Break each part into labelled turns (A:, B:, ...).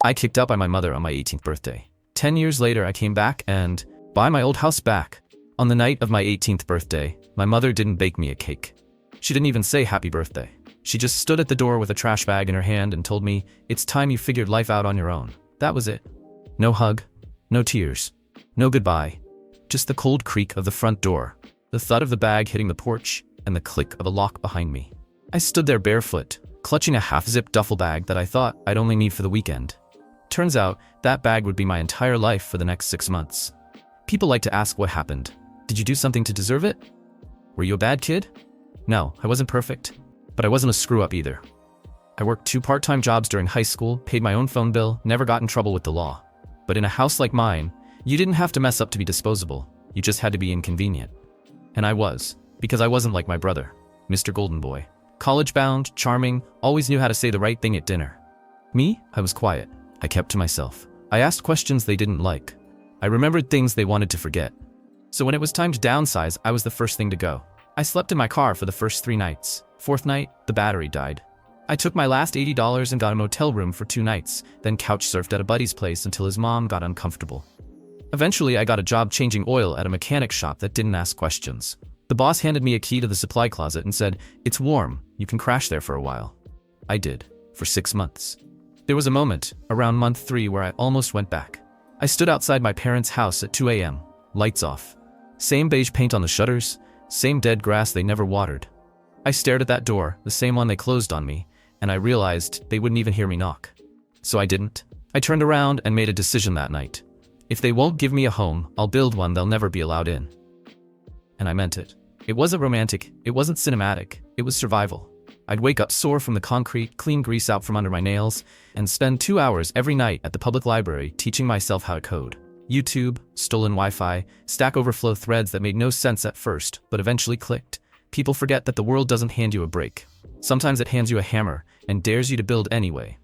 A: I kicked out by my mother on my 18th birthday. 10 years later, I came back and buy my old house back. On the night of my 18th birthday, my mother didn't bake me a cake. She didn't even say happy birthday. She just stood at the door with a trash bag in her hand and told me, "It's time you figured life out on your own." That was it. No hug, no tears, no goodbye. Just the cold creak of the front door, the thud of the bag hitting the porch, and the click of a lock behind me. I stood there barefoot, clutching a half-zipped duffel bag that I thought I'd only need for the weekend. Turns out, that bag would be my entire life for the next 6 months. People like to ask what happened. Did you do something to deserve it? Were you a bad kid? No, I wasn't perfect. But I wasn't a screw-up either. I worked 2 part-time jobs during high school, paid my own phone bill, never got in trouble with the law. But in a house like mine, you didn't have to mess up to be disposable. You just had to be inconvenient. And I was, because I wasn't like my brother, Mr. Golden Boy. College-bound, charming, always knew how to say the right thing at dinner. Me, I was quiet. I kept to myself. I asked questions they didn't like. I remembered things they wanted to forget. So when it was time to downsize, I was the first thing to go. I slept in my car for the first 3 nights. 4th night, the battery died. I took my last $80 and got a motel room for 2 nights, then couch surfed at a buddy's place until his mom got uncomfortable. Eventually, I got a job changing oil at a mechanic shop that didn't ask questions. The boss handed me a key to the supply closet and said, "It's warm, you can crash there for a while." I did, for 6 months. There was a moment, around month 3, where I almost went back. I stood outside my parents' house at 2 a.m., lights off. Same beige paint on the shutters, same dead grass they never watered. I stared at that door, the same one they closed on me, and I realized they wouldn't even hear me knock. So I didn't. I turned around and made a decision that night. If they won't give me a home, I'll build one they'll never be allowed in. And I meant it. It wasn't romantic, it wasn't cinematic, it was survival. I'd wake up sore from the concrete, clean grease out from under my nails, and spend 2 hours every night at the public library teaching myself how to code. YouTube, stolen Wi-Fi, Stack Overflow threads that made no sense at first, but eventually clicked. People forget that the world doesn't hand you a break. Sometimes it hands you a hammer and dares you to build anyway.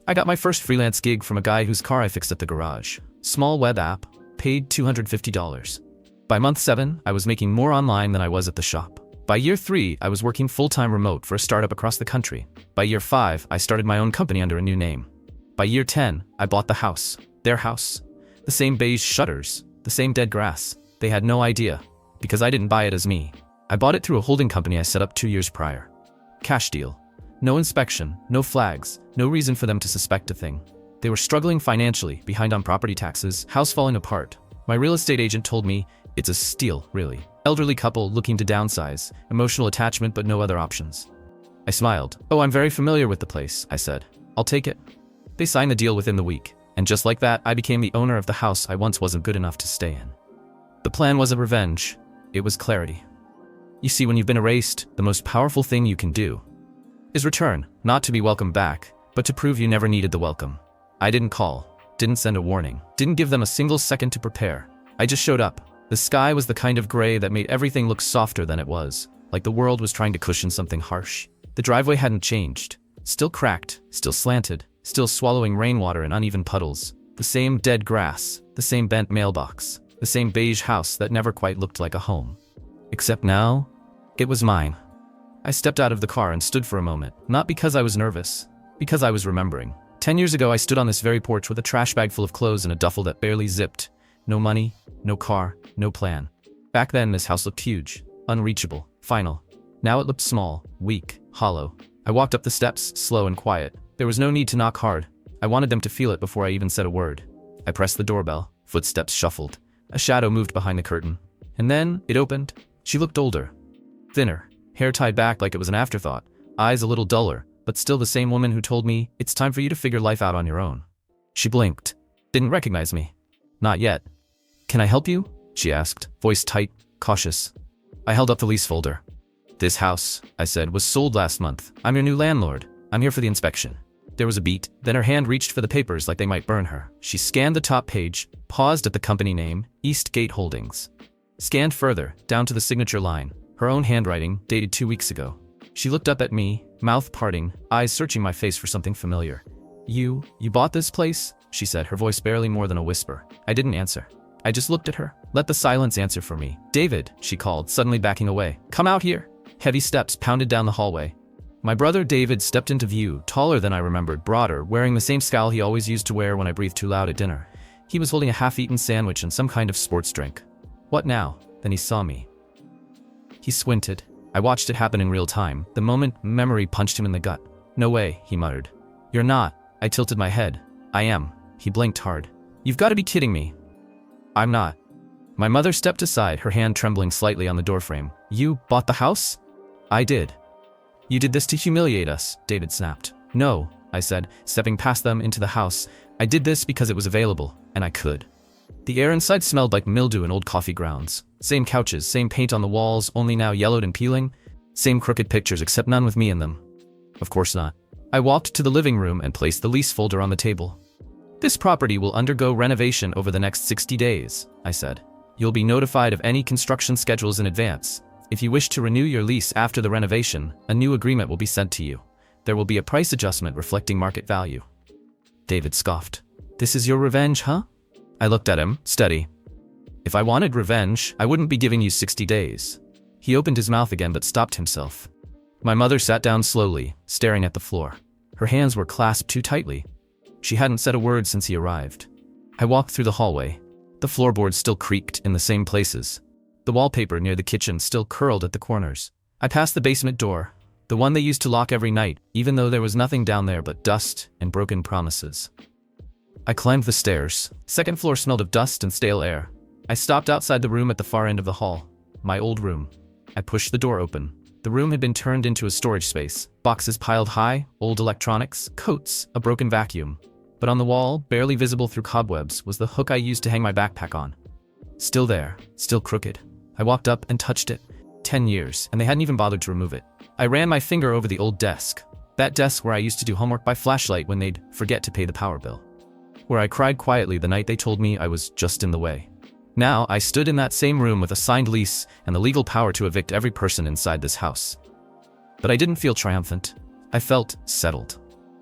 A: I got my first freelance gig from a guy whose car I fixed at the garage. Small web app, paid $250. By month 7, I was making more online than I was at the shop. By year 3, I was working full-time remote for a startup across the country. By year 5, I started my own company under a new name. By year 10, I bought the house. Their house. The same beige shutters, the same dead grass. They had no idea, because I didn't buy it as me. I bought it through a holding company I set up 2 years prior. Cash deal. No inspection, no flags, no reason for them to suspect a thing. They were struggling financially, behind on property taxes, house falling apart. My real estate agent told me, "It's a steal, really. Elderly couple looking to downsize, emotional attachment but no other options." I smiled. "Oh, I'm very familiar with the place," I said. "I'll take it." They signed the deal within the week, and just like that, I became the owner of the house I once wasn't good enough to stay in. The plan wasn't revenge, it was clarity. You see, when you've been erased, the most powerful thing you can do is return, not to be welcomed back, but to prove you never needed the welcome. I didn't call, didn't send a warning, didn't give them a single second to prepare. I just showed up. The sky was the kind of gray that made everything look softer than it was, like the world was trying to cushion something harsh. The driveway hadn't changed. Still cracked, still slanted, still swallowing rainwater in uneven puddles. The same dead grass, the same bent mailbox, the same beige house that never quite looked like a home. Except now, it was mine. I stepped out of the car and stood for a moment, not because I was nervous, because I was remembering. 10 years ago, I stood on this very porch with a trash bag full of clothes and a duffel that barely zipped. No money, no car, no plan. Back then, this house looked huge, unreachable, final. Now it looked small, weak, hollow. I walked up the steps, slow and quiet. There was no need to knock hard. I wanted them to feel it before I even said a word. I pressed the doorbell. Footsteps shuffled. A shadow moved behind the curtain. And then, it opened. She looked older. Thinner. Hair tied back like it was an afterthought. Eyes a little duller, but still the same woman who told me, "It's time for you to figure life out on your own." She blinked. Didn't recognize me. Not yet. "Can I help you?" she asked, voice tight, cautious. I held up the lease folder. "This house," I said, "was sold last month. I'm your new landlord. I'm here for the inspection." There was a beat, then her hand reached for the papers like they might burn her. She scanned the top page, paused at the company name, Eastgate Holdings. Scanned further, down to the signature line, her own handwriting, dated 2 weeks ago. She looked up at me, mouth parting, eyes searching my face for something familiar. You bought this place?" she said, her voice barely more than a whisper. I didn't answer. I just looked at her. Let the silence answer for me. "David," she called, suddenly backing away. "Come out here." Heavy steps pounded down the hallway. My brother David stepped into view, taller than I remembered, broader, wearing the same scowl he always used to wear when I breathed too loud at dinner. He was holding a half-eaten sandwich and some kind of sports drink. What now? Then he saw me. He squinted. I watched it happen in real time, the moment memory punched him in the gut. No way, he muttered. You're not. I tilted my head. I am. He blinked hard. You've got to be kidding me. I'm not. My mother stepped aside, her hand trembling slightly on the doorframe. You bought the house? I did. You did this to humiliate us, David snapped. No, I said, stepping past them into the house. I did this because it was available, and I could. The air inside smelled like mildew and old coffee grounds. Same couches, same paint on the walls, only now yellowed and peeling. Same crooked pictures, except none with me in them. Of course not. I walked to the living room and placed the lease folder on the table. This property will undergo renovation over the next 60 days, I said. You'll be notified of any construction schedules in advance. If you wish to renew your lease after the renovation, a new agreement will be sent to you. There will be a price adjustment reflecting market value. David scoffed. This is your revenge, huh? I looked at him, steady. If I wanted revenge, I wouldn't be giving you 60 days. He opened his mouth again but stopped himself. My mother sat down slowly, staring at the floor. Her hands were clasped too tightly. She hadn't said a word since he arrived. I walked through the hallway. The floorboards still creaked in the same places. The wallpaper near the kitchen still curled at the corners. I passed the basement door, the one they used to lock every night, even though there was nothing down there but dust and broken promises. I climbed the stairs. Second floor smelled of dust and stale air. I stopped outside the room at the far end of the hall. My old room. I pushed the door open. The room had been turned into a storage space. Boxes piled high, old electronics, coats, a broken vacuum. But on the wall, barely visible through cobwebs, was the hook I used to hang my backpack on. Still there, still crooked. I walked up and touched it. 10 years, and they hadn't even bothered to remove it. I ran my finger over the old desk. That desk where I used to do homework by flashlight when they'd forget to pay the power bill. Where I cried quietly the night they told me I was just in the way. Now, I stood in that same room with a signed lease and the legal power to evict every person inside this house. But I didn't feel triumphant. I felt settled.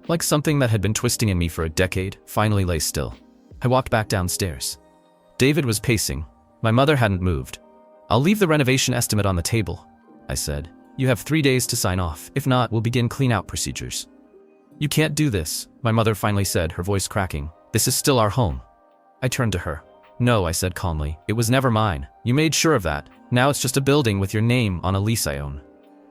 A: Like something that had been twisting in me for a decade finally lay still. I walked back downstairs. David was pacing. My mother hadn't moved. I'll leave the renovation estimate on the table, I said. You have 3 days to sign off. If not, we'll begin clean-out procedures. You can't do this, my mother finally said, her voice cracking. This is still our home. I turned to her. No, I said calmly. It was never mine. You made sure of that. Now it's just a building with your name on a lease I own.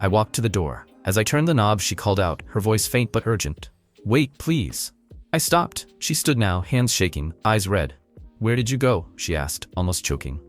A: I walked to the door. As I turned the knob, she called out, her voice faint but urgent. Wait, please. I stopped. She stood now, hands shaking, eyes red. Where did you go? She asked, almost choking.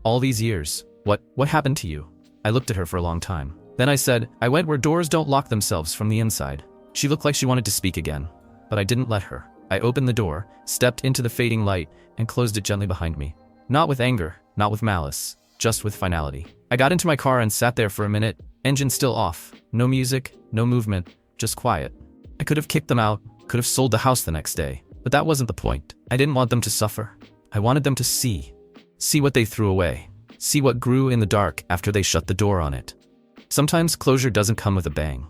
A: All these years. What happened to you? I looked at her for a long time. Then I said, I went where doors don't lock themselves from the inside. She looked like she wanted to speak again, but I didn't let her. I opened the door, stepped into the fading light, and closed it gently behind me. Not with anger, not with malice, just with finality. I got into my car and sat there for a minute, engine still off. No music, no movement, just quiet. I could have kicked them out, could have sold the house the next day, but that wasn't the point. I didn't want them to suffer. I wanted them to see what they threw away, see what grew in the dark after they shut the door on it. Sometimes closure doesn't come with a bang.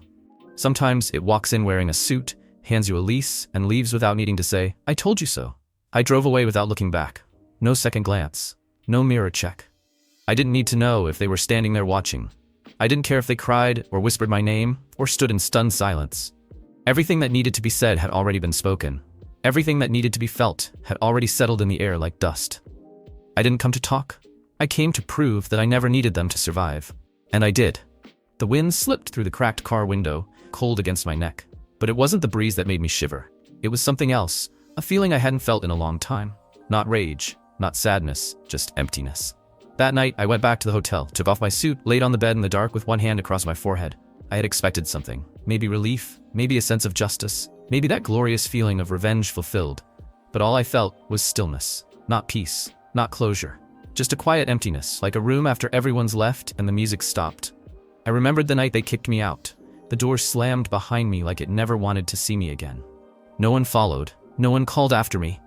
A: Sometimes it walks in wearing a suit, hands you a lease, and leaves without needing to say, I told you so. I drove away without looking back. No second glance. No mirror check. I didn't need to know if they were standing there watching. I didn't care if they cried, or whispered my name, or stood in stunned silence. Everything that needed to be said had already been spoken. Everything that needed to be felt had already settled in the air like dust. I didn't come to talk. I came to prove that I never needed them to survive. And I did. The wind slipped through the cracked car window, cold against my neck. But it wasn't the breeze that made me shiver. It was something else, a feeling I hadn't felt in a long time. Not rage, not sadness, just emptiness. That night, I went back to the hotel, took off my suit, laid on the bed in the dark with one hand across my forehead. I had expected something. Maybe relief, maybe a sense of justice, maybe that glorious feeling of revenge fulfilled. But all I felt was stillness. Not peace, not closure. Just a quiet emptiness, like a room after everyone's left and the music stopped. I remembered the night they kicked me out. The door slammed behind me like it never wanted to see me again. No one followed. No one called after me.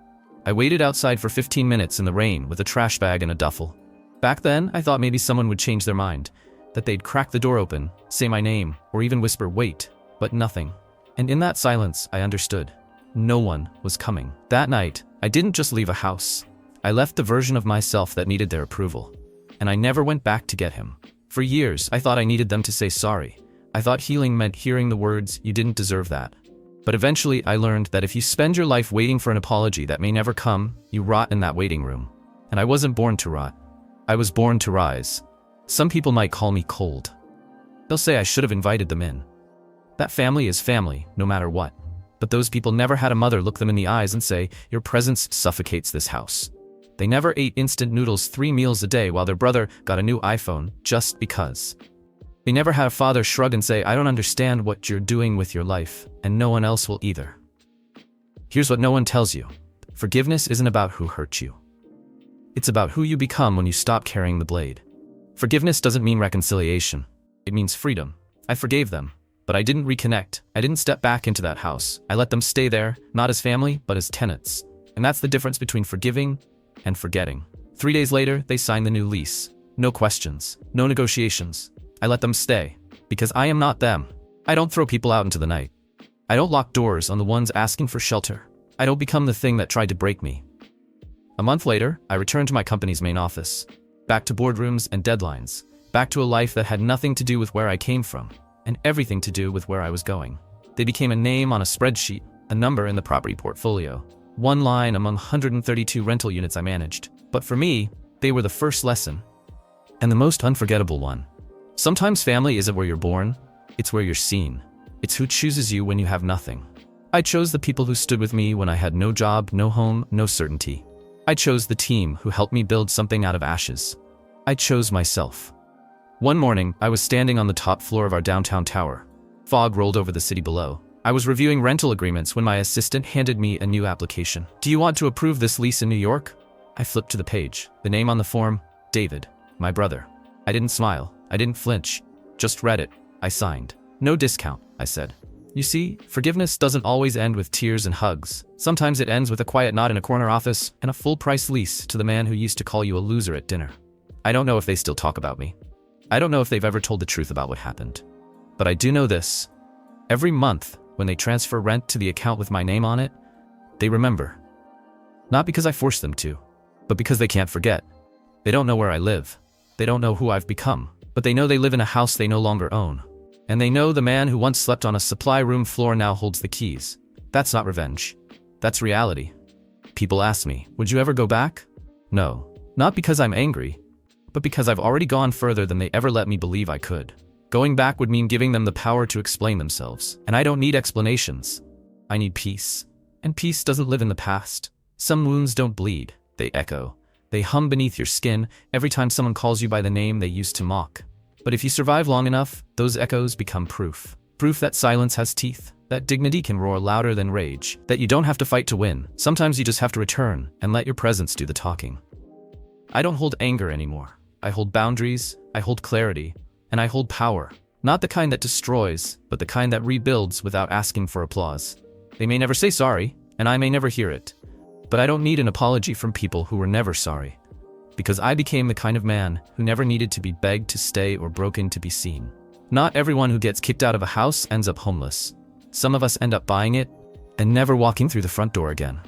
A: I waited outside for 15 minutes in the rain with a trash bag and a duffel. Back then, I thought maybe someone would change their mind, that they'd crack the door open, say my name, or even whisper, wait, but nothing. And in that silence, I understood. No one was coming. That night, I didn't just leave a house. I left the version of myself that needed their approval. And I never went back to get him. For years, I thought I needed them to say sorry. I thought healing meant hearing the words, "You didn't deserve that." But eventually I learned that if you spend your life waiting for an apology that may never come, you rot in that waiting room. And I wasn't born to rot. I was born to rise. Some people might call me cold. They'll say I should have invited them in. That family is family, no matter what. But those people never had a mother look them in the eyes and say, "Your presence suffocates this house." They never ate instant noodles 3 meals a day while their brother got a new iPhone just because. They never had a father shrug and say, "I don't understand what you're doing with your life, and no one else will either." Here's what no one tells you. Forgiveness isn't about who hurt you. It's about who you become when you stop carrying the blade. Forgiveness doesn't mean reconciliation. It means freedom. I forgave them, but I didn't reconnect. I didn't step back into that house. I let them stay there, not as family, but as tenants. And that's the difference between forgiving and forgetting. 3 days later, they signed the new lease. No questions, no negotiations. I let them stay, because I am not them. I don't throw people out into the night. I don't lock doors on the ones asking for shelter. I don't become the thing that tried to break me. A month later, I returned to my company's main office. Back to boardrooms and deadlines. Back to a life that had nothing to do with where I came from, and everything to do with where I was going. They became a name on a spreadsheet, a number in the property portfolio, one line among 132 rental units I managed. But for me, they were the first lesson, and the most unforgettable one. Sometimes family isn't where you're born, it's where you're seen. It's who chooses you when you have nothing. I chose the people who stood with me when I had no job, no home, no certainty. I chose the team who helped me build something out of ashes. I chose myself. One morning, I was standing on the top floor of our downtown tower. Fog rolled over the city below. I was reviewing rental agreements when my assistant handed me a new application. "Do you want to approve this lease in New York?" I flipped to the page. The name on the form, David, my brother. I didn't smile. I didn't flinch. Just read it. I signed. "No discount," I said. You see, forgiveness doesn't always end with tears and hugs. Sometimes it ends with a quiet nod in a corner office and a full-price lease to the man who used to call you a loser at dinner. I don't know if they still talk about me. I don't know if they've ever told the truth about what happened. But I do know this. Every month, when they transfer rent to the account with my name on it, they remember. Not because I forced them to, but because they can't forget. They don't know where I live. They don't know who I've become. But they know they live in a house they no longer own. And they know the man who once slept on a supply room floor now holds the keys. That's not revenge. That's reality. People ask me, would you ever go back? No. Not because I'm angry, but because I've already gone further than they ever let me believe I could. Going back would mean giving them the power to explain themselves. And I don't need explanations. I need peace. And peace doesn't live in the past. Some wounds don't bleed. They echo. They hum beneath your skin every time someone calls you by the name they used to mock. But if you survive long enough, those echoes become proof. Proof that silence has teeth, that dignity can roar louder than rage, that you don't have to fight to win. Sometimes you just have to return and let your presence do the talking. I don't hold anger anymore. I hold boundaries, I hold clarity, and I hold power. Not the kind that destroys, but the kind that rebuilds without asking for applause. They may never say sorry, and I may never hear it. But I don't need an apology from people who were never sorry. Because I became the kind of man who never needed to be begged to stay or broken to be seen. Not everyone who gets kicked out of a house ends up homeless. Some of us end up buying it and never walking through the front door again.